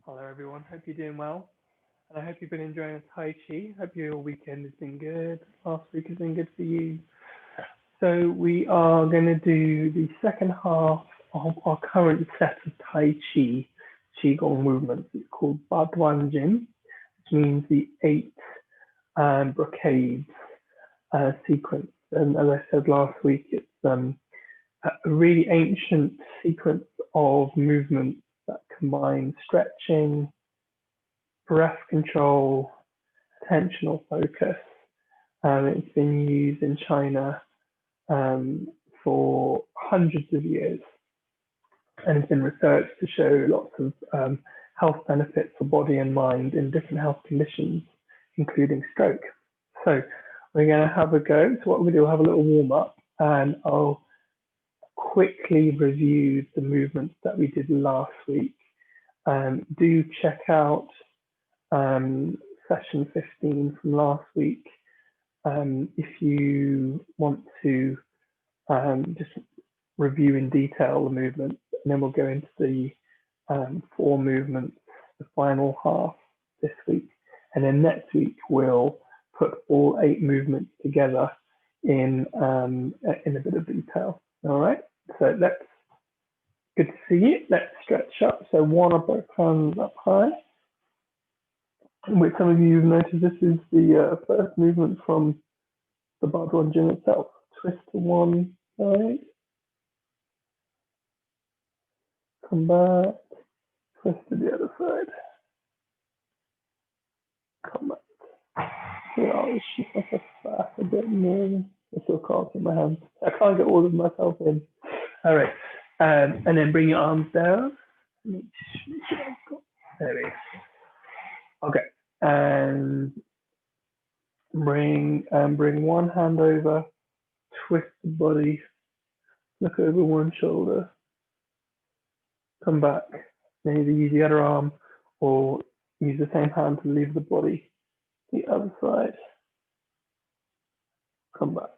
Hello, everyone. Hope you're doing well. And I hope you've been enjoying Tai Chi. Hope your weekend has been good. Last week has been good for you. So, we are going to do the second half of our current set of Tai Chi Qigong movements. It's called Ba Duan Jin, which means the eight brocades sequence. And as I said last week, it's a really ancient sequence of movements that combine stretching, breath control, attentional focus. It's been used in China um, for hundreds of years and has been researched to show lots of health benefits for body and mind in different health conditions, including stroke. So we're going to have a go. So what we'll do, we'll have a little warm up and I'll quickly review the movements that we did last week. Do check out session 15 from last week if you want to just review in detail the movements, and then we'll go into the four movements, the final half this week, and then next week we'll put all eight movements together in a bit of detail. All right, so good to see you. Let's stretch up. So one of both hands up high. Which some of you have noticed, this is the first movement from the Ba Duan Jin itself. Twist to one side, come back, twist to the other side, come back. Yeah, I'll shift myself back a bit more. I still can't see my hands. I can't get all of myself in. All right, and then bring your arms down. There we go. Okay, and bring one hand over, twist the body, look over one shoulder, come back, then either use the other arm or use the same hand to leave the body, the other side, come back,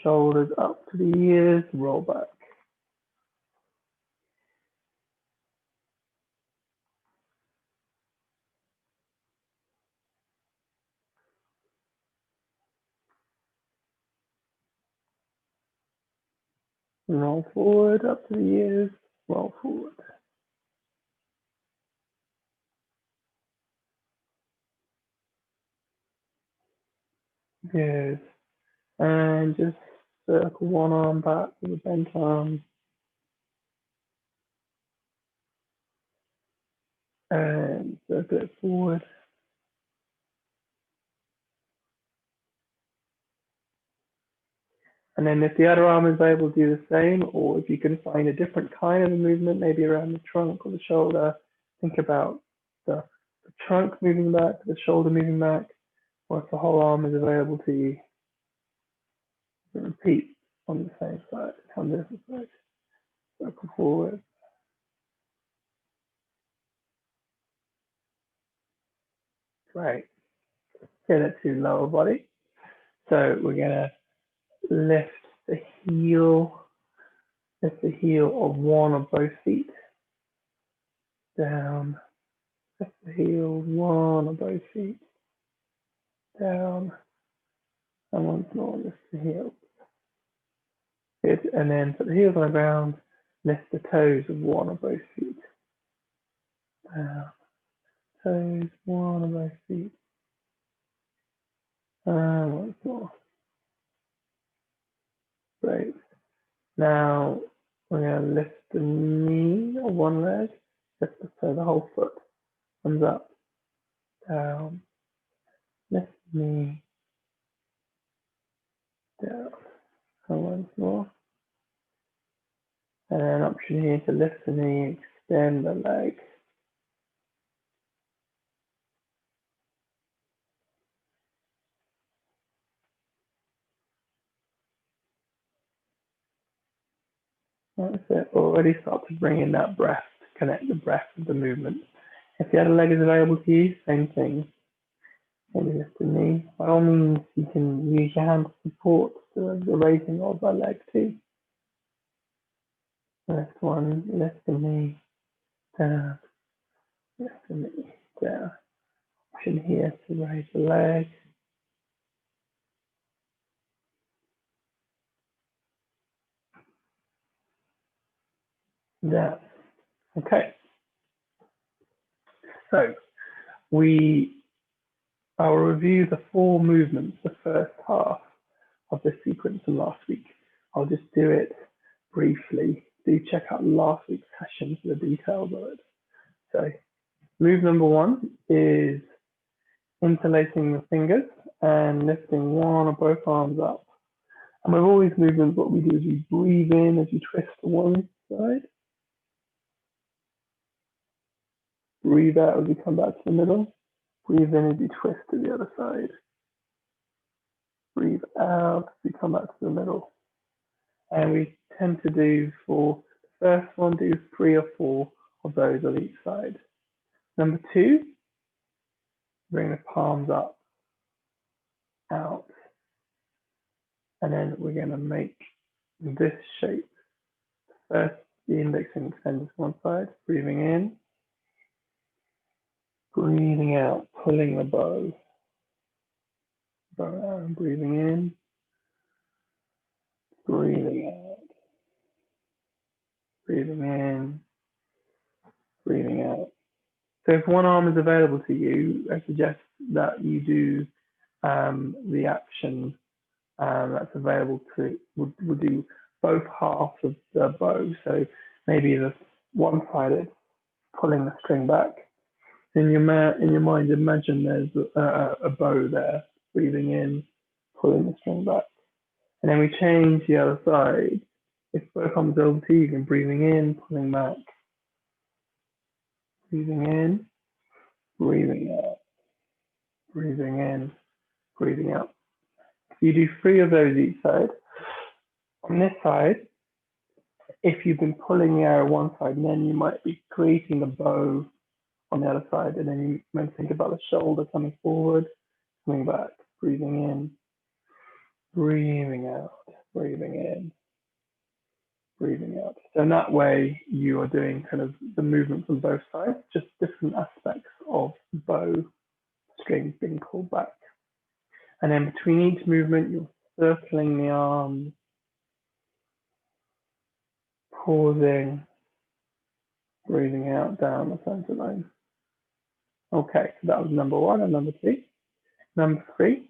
shoulders up to the ears, roll back. Roll forward, up to the ears, roll forward. Good. And just circle one arm back with a bent arm. And circle it forward. And then if the other arm is able to do the same, or if you can find a different kind of a movement, maybe around the trunk or the shoulder, think about the trunk moving back, the shoulder moving back, or if the whole arm is available to you. Repeat on the same side, on the other side. Circle forward. Great. Okay, let's do lower body. So we're gonna lift the heel of one or both feet down. Lift the heel of one or both feet down. And once more, lift the heel. Good. And then put the heels on the ground. Lift the toes of one or both feet down. Toes, one or both feet. And once more. Great. Now we're going to lift the knee of one leg, so the whole foot comes up, down, lift the knee, down, and once more. And an option here to lift the knee, extend the leg. That's it. Already start to bring in that breath, to connect the breath with the movement. If the other leg is available to you, same thing. Maybe lift the knee. By all means, you can use your hand to support the raising of the leg too. Lift one, lift the knee, down, Definitely there. Option here to raise the leg. There. Okay. So I'll review the 4 movements, the first half of the sequence from last week. I'll just do it briefly. Do check out last week's session for the details of it. So move number 1 is interlacing the fingers and lifting one or both arms up. And with all these movements, what we do is we breathe in as you twist to one side. Breathe out as you come back to the middle. Breathe in as you twist to the other side. Breathe out as you come back to the middle. And we tend to do for the first one, do 3 or 4 of those on each side. Number 2, bring the palms up, out. And then we're going to make this shape. First, the index and extend to one side, breathing in, breathing out, pulling the bow out, breathing in, breathing out, breathing in, breathing out. So if one arm is available to you, I suggest that you do the action that's available to, would do both halves of the bow. So maybe the one side is pulling the string back. In your mind, imagine there's a bow there, breathing in, pulling the string back. And then we change the other side. If both arms are over to you, you can breathing in, pulling back, breathing in, breathing out, breathing in, breathing out. So you do 3 of those each side. On this side, if you've been pulling the arrow one side, and then you might be creating a bow on the other side, and then you might think about the shoulder coming forward, coming back, breathing in, breathing out, breathing in, breathing out. So in that way, you are doing kind of the movement from both sides, just different aspects of the bow string being pulled back. And then between each movement, you're circling the arms, pausing, breathing out down the center line. Okay, so that was number 1 and number 2. Number 3,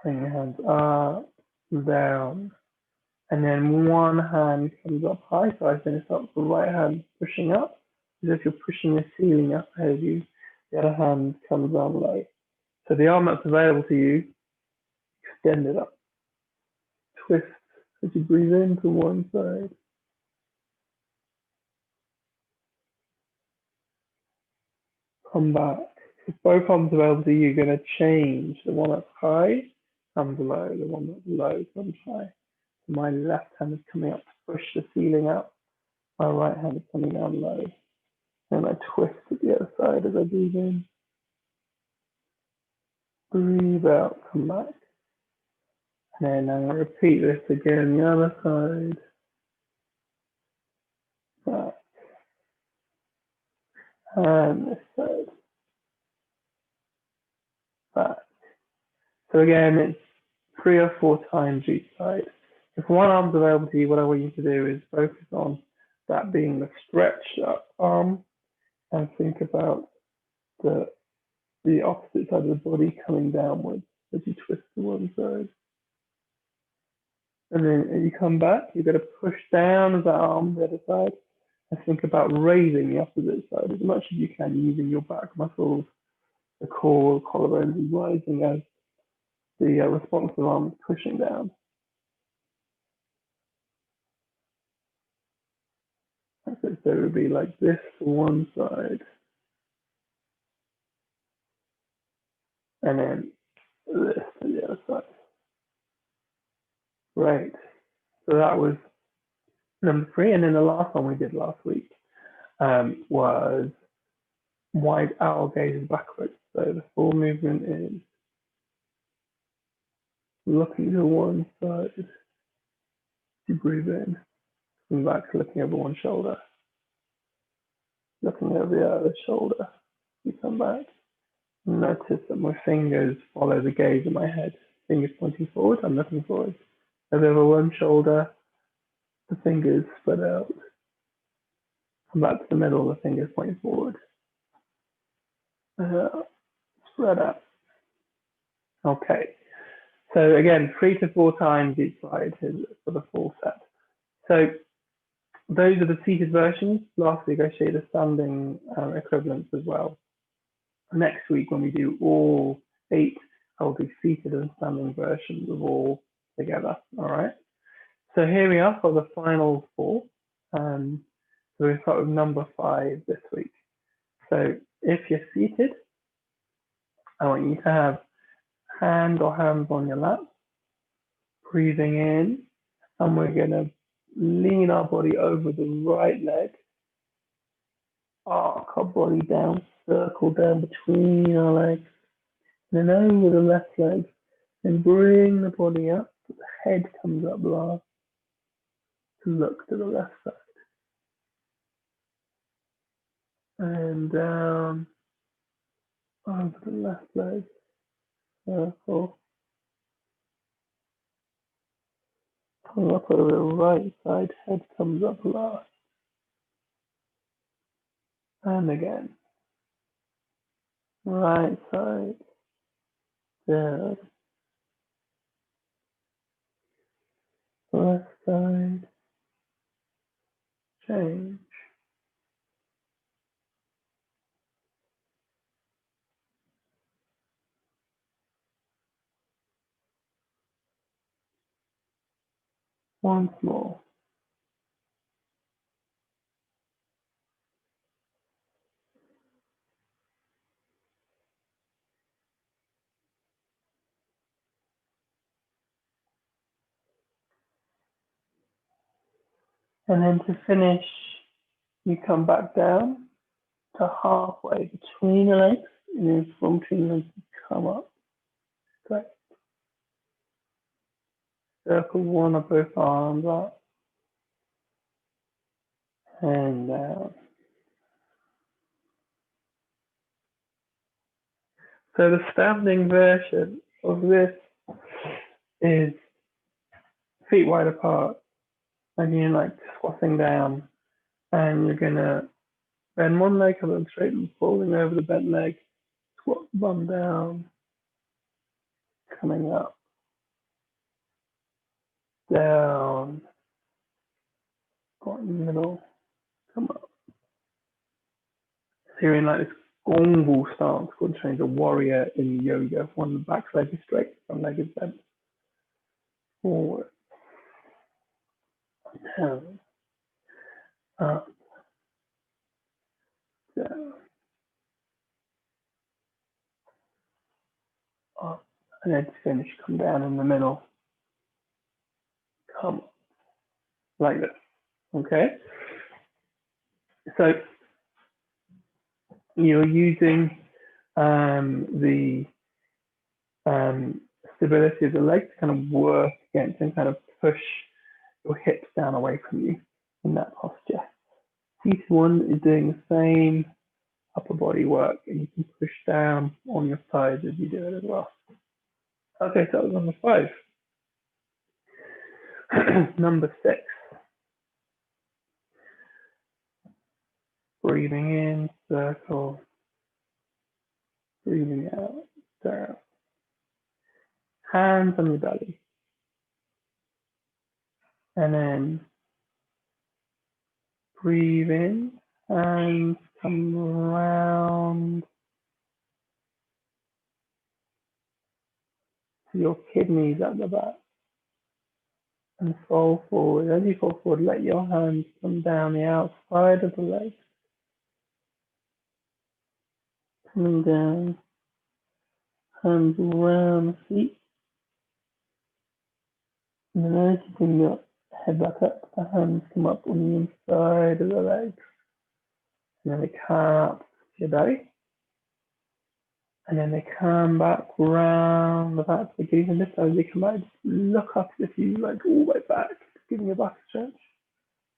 bring your hands up, down, and then one hand comes up high. So I finish up the right hand pushing up, as if you're pushing the ceiling up ahead of you. The other hand comes down low. So the arm that's available to you, extend it up, twist as you breathe in to one side. Come back. If both arms available to you, you're going to change. The one that's high comes low, the one that's low comes high. So my left hand is coming up to push the ceiling up. My right hand is coming down low. And I twist to the other side as I breathe in. Breathe out, come back. And then I'm going to repeat this again, the other side. Back. And this side. Back. So again, it's 3 or 4 times each side. If one arm's available to you, what I want you to do is focus on that being the stretched up arm and think about the opposite side of the body coming downwards as you twist to one side. And then as you come back, you've got to push down that arm, the other side, and think about raising the opposite side as much as you can using your back muscles, the core, collarbones, and rising as the responsive arm is pushing down. So it would be like this to one side, and then this to the other side. Right. So that was number 3. And then the last one we did last week was wide owl gazes backwards. So the full movement is looking to one side, you breathe in, come back to looking over one shoulder, looking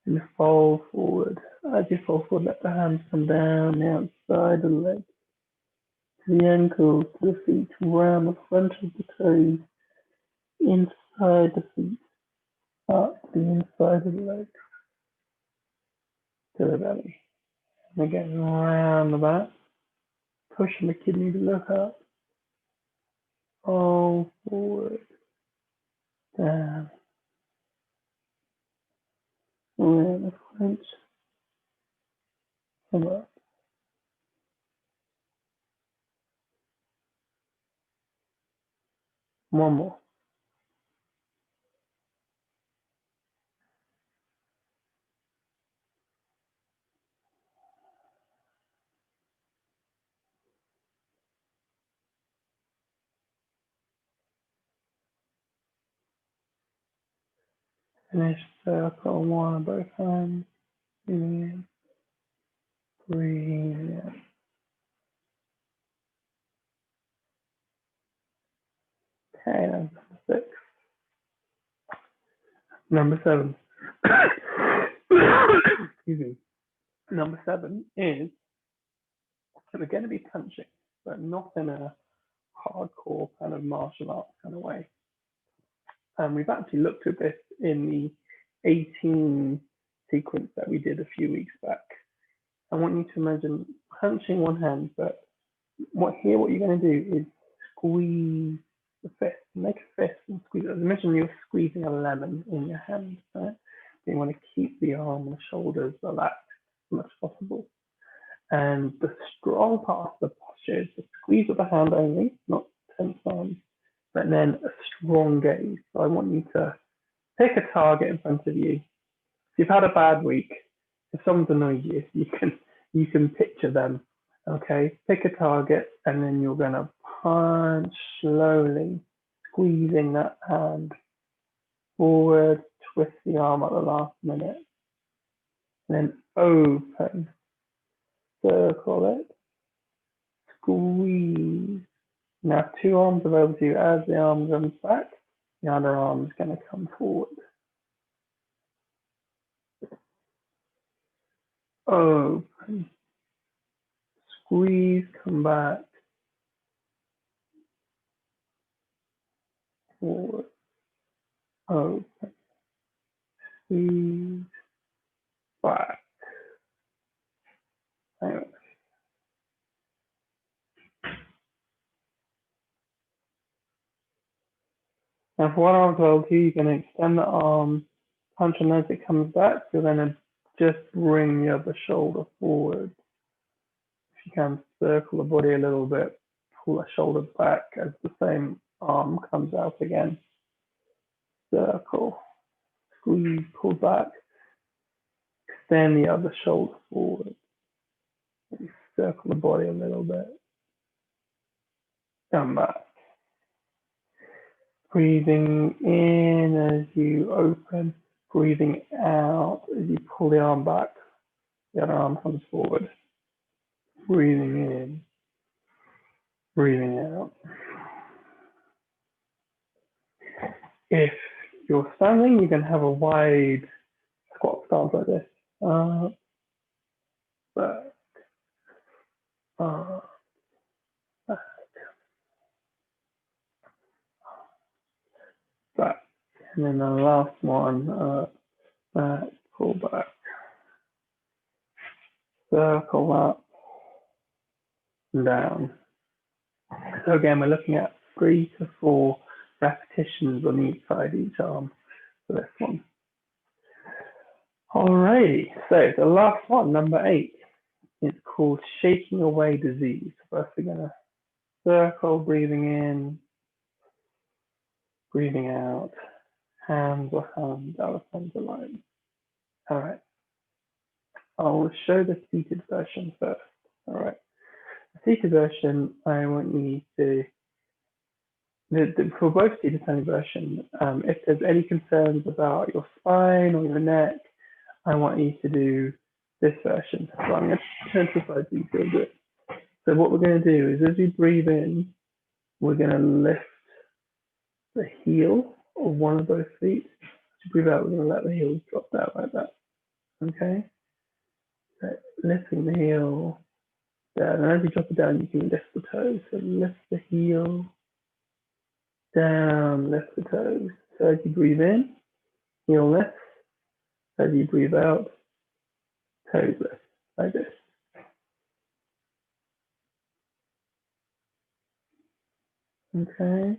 and fold forward. As you fold forward, let the hands come down the outside of the legs, to the ankles, to the feet, around the front of the toes, inside the feet, up the inside of the legs, to the belly. And again, around the back, pushing the kidney to look up, fold forward, down, around the front, come up. One more. Finish circle one on both hands. Breathing in, breathing out. Okay, that's number 6. Number 7. Excuse me. Number 7 is we're going to be punching, but not in a hardcore kind of martial arts kind of way. We've actually looked at this in the 18 sequence that we did a few weeks back. I want you to imagine punching one hand, but what you're going to do is squeeze the fist, make a fist and squeeze it. As I mentioned, you're squeezing a lemon in your hand, right? You want to keep the arm and the shoulders relaxed as much as possible. And the strong part of the posture is the squeeze of the hand only, not tense arms, but then a strong gaze. So I want you to pick a target in front of you. If you've had a bad week, if someone's annoyed you, you can picture them. Okay, pick a target, and then you're gonna punch slowly, squeezing that hand forward, twist the arm at the last minute, and then open, circle it, squeeze. Now 2 arms available to you. As the arm comes back, the other arm is going to come forward. Open, squeeze, come back, forward, open, squeeze, back. Anyway. Now for 1 arm available to you, you're going to extend the arm, punch, and as it comes back, you're going to just bring the other shoulder forward. If you can, circle the body a little bit, pull the shoulder back as the same arm comes out again. Circle, squeeze, pull back, extend the other shoulder forward. Maybe circle the body a little bit. Come back. Breathing in as you open, breathing out as you pull the arm back. The other arm comes forward. Breathing in, breathing out. If you're standing, you can have a wide squat stance like this. Back, back. And then the last one, back, pull back. Circle up, down. So again, we're looking at 3 to 4 repetitions on each side, each arm for this one. Alrighty, so the last one, number 8, is called shaking away disease. First, we're gonna circle, breathing in, breathing out, hands or hands, our center line. All right, I'll show the seated version first. All right, the seated version, I want you to, for both seated and version, if there's any concerns about your spine or your neck, I want you to do this version. So I'm going to turn to the side so you feel good. So what we're going to do is as we breathe in, we're going to lift the heel of one of those feet. As you breathe out, we're going to let the heels drop down like that. Okay, so lifting the heel down, and as you drop it down, you can lift the toes. So lift the heel down, lift the toes. So as you breathe in, heel lifts. As you breathe out, toes lift, like this. Okay.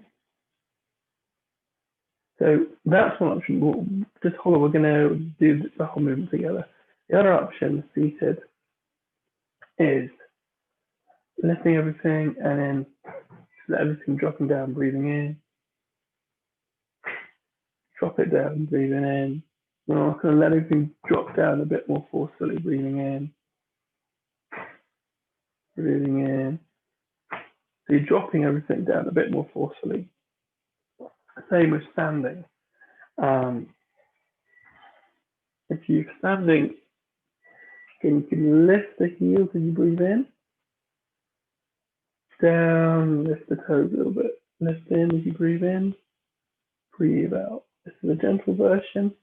So that's one option. We'll just hold on, we're going to do the whole movement together. The other option, seated, is lifting everything and then let everything dropping down, breathing in. Drop it down, breathing in. We're also going to let everything drop down a bit more forcefully, breathing in, breathing in. So you're dropping everything down a bit more forcefully. Same with standing. If you're standing, you can lift the heels as you breathe in, down, lift the toes a little bit, lift in as you breathe in, breathe out. This is a gentle version.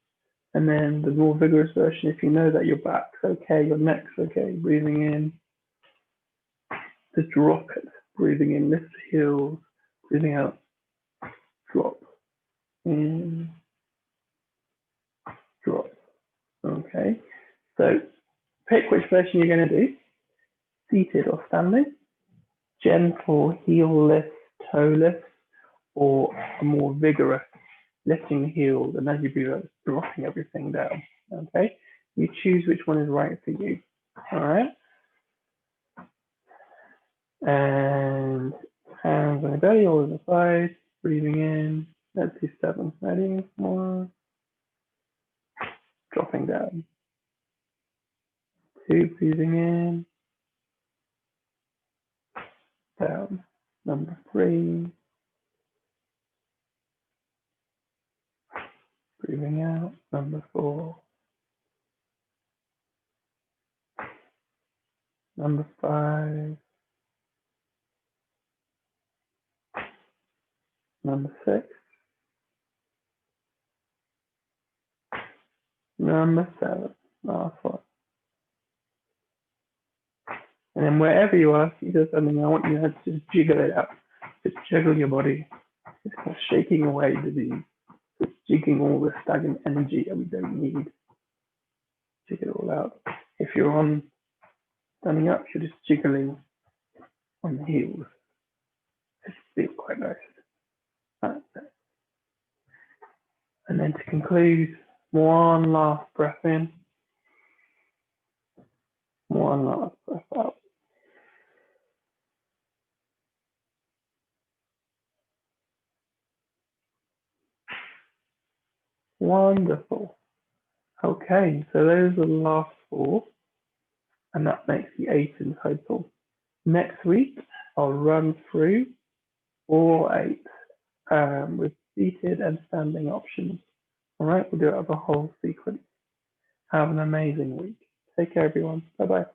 And then the more vigorous version, if you know that your back's okay, your neck's okay, breathing in, just drop it. Breathing in, lift the heels, breathing out, drop. In, drop. Okay. So pick which version you're going to do, seated or standing, gentle heel lift, toe lift, or a more vigorous lifting the heels, and as you breathe out, dropping everything down. Okay. You choose which one is right for you. All right. And hands on the belly, all on the side, breathing in. Let's do 7. Ready? 1. Dropping down. 2. Breathing in. Down. Number 3. Breathing out. Number 4. Number 5. Number 6. Number 7. Last one. And then wherever you are, if you do something, I want you to just jiggle it out. Just jiggle your body. Just kind of shaking away the just jigging all the stagnant energy that we don't need. Jiggle it all out. If you're on standing up, you're just jiggling on the heels. It feels quite nice. That's it. And then to conclude, one last breath in. One last breath out. Wonderful. Okay, so those are the last 4, and that makes the 8 in total. Next week, I'll run through all 8 with seated and standing options. All right, we'll do it as a whole sequence. Have an amazing week. Take care, everyone. Bye-bye.